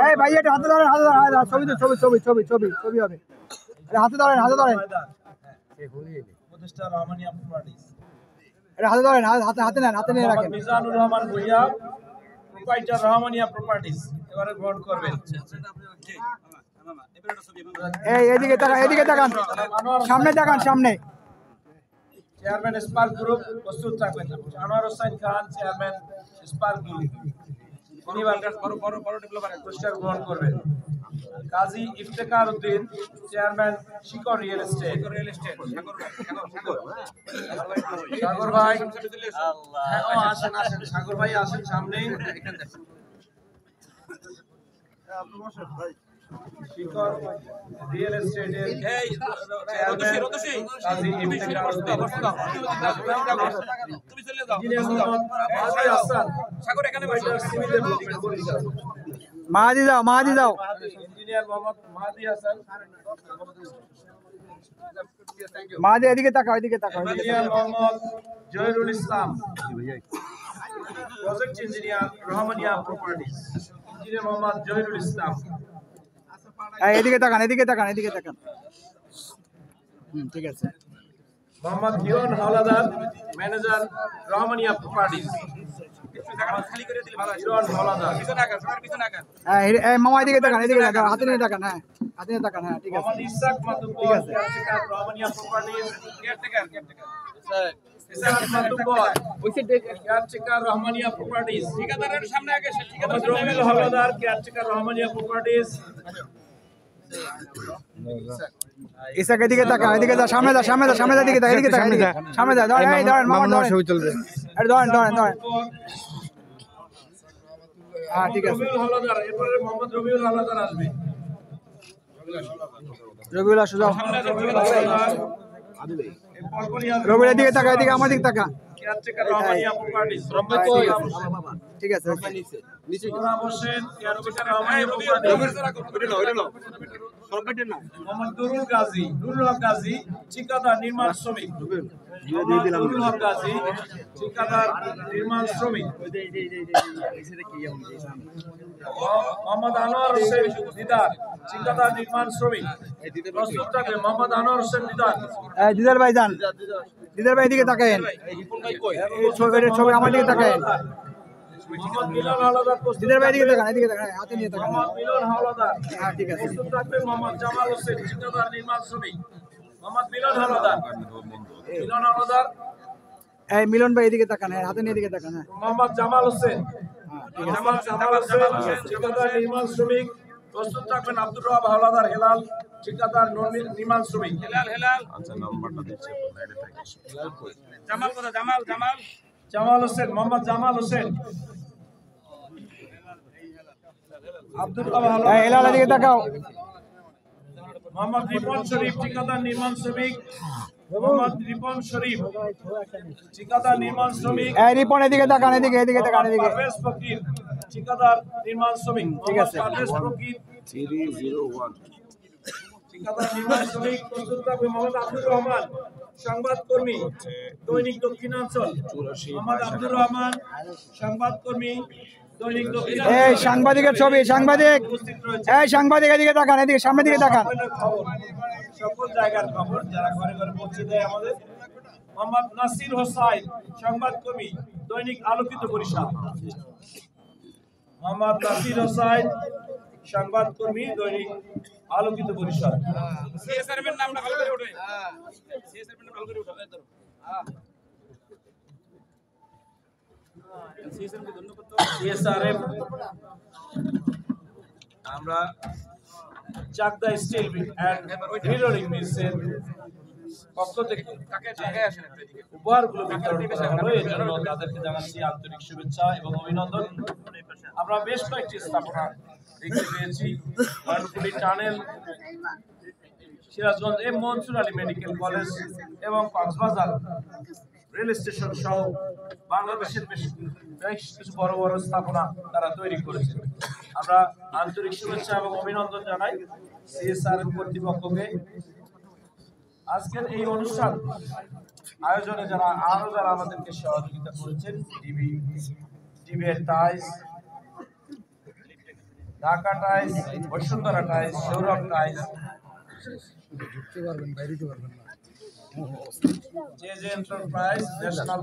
এই ভাই এটা হাতে ধরেন ছবি তো ছবি হবে হাতে ধরেন প্রতিষ্ঠা রহমানিয়া প্রপার্টিজ এটা হাতে ধরেন হাতে নিয়ে রাখেন মিজানুর রহমান ভুইয়া প্রোপাইটার রহমানিয়া প্রপার্টিজ এবারে গ্রহণ করবেন এই এদিকে তাকান সামনে চেয়ারম্যান স্পার্ক গ্রুপ প্রস্তুত থাকবেন Anwar Hossain Khan chairman spark group বড় ডেভেলপার পুরস্কার গ্রহণ করবেন Kazi Iftekhar Uddin chairman Shikor real estate Sagar ভাই আসেন সাগর ভাই আসেন সামনে শিকর রিয়েল এস্টেটের কাজী ইফতেখার উদ্দিন তুমি চলে যাও সাগর এখানে মাহাদি যাও ইঞ্জিনিয়ার মোহাম্মদ মাহাদি হাসান মাহাদি এদিকে তাকাও engineer Mohammad Zahirul Islam project engineer Rahmania properties engineer Mohammad Zahirul Islam এদিকে তাকান ঠিক আছে মোহাম্মদ হিরন হাওলাদার ম্যানেজার রহমানিয়া প্রপার্টিজ হিরন হাওলাদার মামা এদিকে তাকান হাতে নিয়ে তাকান ঠিক আছে Mohammad Ishaq Matubbar caretaker Rahmania properties caretaker Ishaq Matubbar caretaker Rahmania properties ঠিকাদারের সামনে আগে ঠিকাদার রবিউল হাওলাদার কেয়ারটেকার রহমানিয়া প্রপার্টিজ ইসাক এদিকে তাকা এদিকে যা সামনে যা এদিকে সামনে যা ধরেন মামা ছবি চলবে আরে ধরেন হ্যাঁ ঠিক আছে রবিউল হাওলাদার এরপরে মোহাম্মদ রবিউল হাওলাদার আসবে রবিউল আসো যাও রবিউল এদিকে তাকা এদিকে আমার দিকে তাকা কেয়ারটেকার রহমানিয়া প্রপার্টিজ ঠিক আছে নিচে হোসেন কেয়ারটেকার রহমানিয়া প্রপার্টিজ মোহাম্মদ নুরুল হক গাজী ঠিকাদার নির্মাণ শ্রমিক নুরুল হক গাজী ঠিকাদার নির্মাণ শ্রমিক মোহাম্মদ আনোয়ার হোসেন দিদার ঠিকাদার নির্মাণ শ্রমিক প্রস্তুত থাকবে মোহাম্মদ আনোয়ার হোসেন দিদার ভাই যান দিদার ভাই এদিকে তাকায়েন ছবি আমার দিকে তাকায়েন মোহাম্মদ মিলন হাওলাদার দিদার ভাই এদিকে তাকান হাতে নিয়ে তাকান মোহাম্মদ মিলন হাওলাদার হ্যাঁ ঠিক আছে প্রস্তুত থাকবে মোহাম্মদ জামাল হোসেন ঠিকাদার নির্মাণ শ্রমিক মোহাম্মদ মিলন হাওলাদার এই মিলন ভাই এদিকে তাকান হাতে নিয়ে এদিকে তাকান মোহাম্মদ জামাল হোসেন ঠিকাদার নির্মাণ শ্রমিক প্রস্তুত থাকবেন আব্দুর রব হাওলাদার হেলাল ঠিকাদার নির্মাণ শ্রমিক হেলাল আচ্ছা নাম্বারটা দিচ্ছি জামাল হোসেন মোহাম্মদ জামাল হোসেন আব্দুর রব হেলাল এদিকে তাকাও মোহাম্মদ রিপন শরীফ ঠিকাদার নির্মাণ শ্রমিক মোহাম্মদ রিপন শরীফ ঠিকাদার নির্মাণ শ্রমিক রিপন এদিকে তাকান এদিকে পারভেজ ফকির ঠিকাদার নির্মাণ শ্রমিক ঠিক আছে পারভেজ ফকির 301 ঠিকাদার নির্মাণ শ্রমিক প্রস্তুত থাকবে মোহাম্মদ আব্দুর রহমান সংবাদকর্মী দৈনিক দক্ষিণাঞ্চল মোহাম্মদ আব্দুর রহমান সংবাদকর্মী দৈনিক দক্ষিণাঞ্চল এই সাংবাদিকের ছবি সাংবাদিক এদিকে তাকান এদিকে সামনের দিকে তাকান সকল জায়গার খবর যারা ঘরে ঘরে পৌঁছে দেয় আমাদের মোহাম্মদ নাসির হোসাইন সংবাদকর্মী দৈনিক আলোকিত বরিশাল মোহাম্মদ নাসির হোসাইন সংবাদকর্মী দৈনিক আলোকিত বরিশাল সিএসআরএম নামটা ভালো করে ওঠে সিএসআরএম নামটা ভালো করে ওঠে সিএসআরএম আমরা চাকদা স্টিল এন্ড রিলোডিং মিলসের পক্ষ থেকে উপহারগুলো বিতরণ করা হলো এর জন্য তাদেরকে জানাচ্ছি আন্তরিক শুভেচ্ছা এবং অভিনন্দন আমরা বেশ কয়েকটি স্থাপনা দেখতে পেয়েছি Mayurpuli tunnel Sirajganj M Mansur Ali medical college এবং কক্সবাজার রেল স্টেশন সহ বাংলাদেশের বেশ কিছু বড় বড় স্থাপনা তারা তৈরি করেছে আমরা আন্তরিক শুভেচ্ছা এবং অভিনন্দন জানাই সিএসআরএম কর্তৃপক্ষকে আজকের এই অনুষ্ঠান আয়োজনে যারা আমাদেরকে সহযোগিতা করেছেন TV tiles Dhaka tiles, Bashundhara tiles, Sourav tiles, J J enterprise, national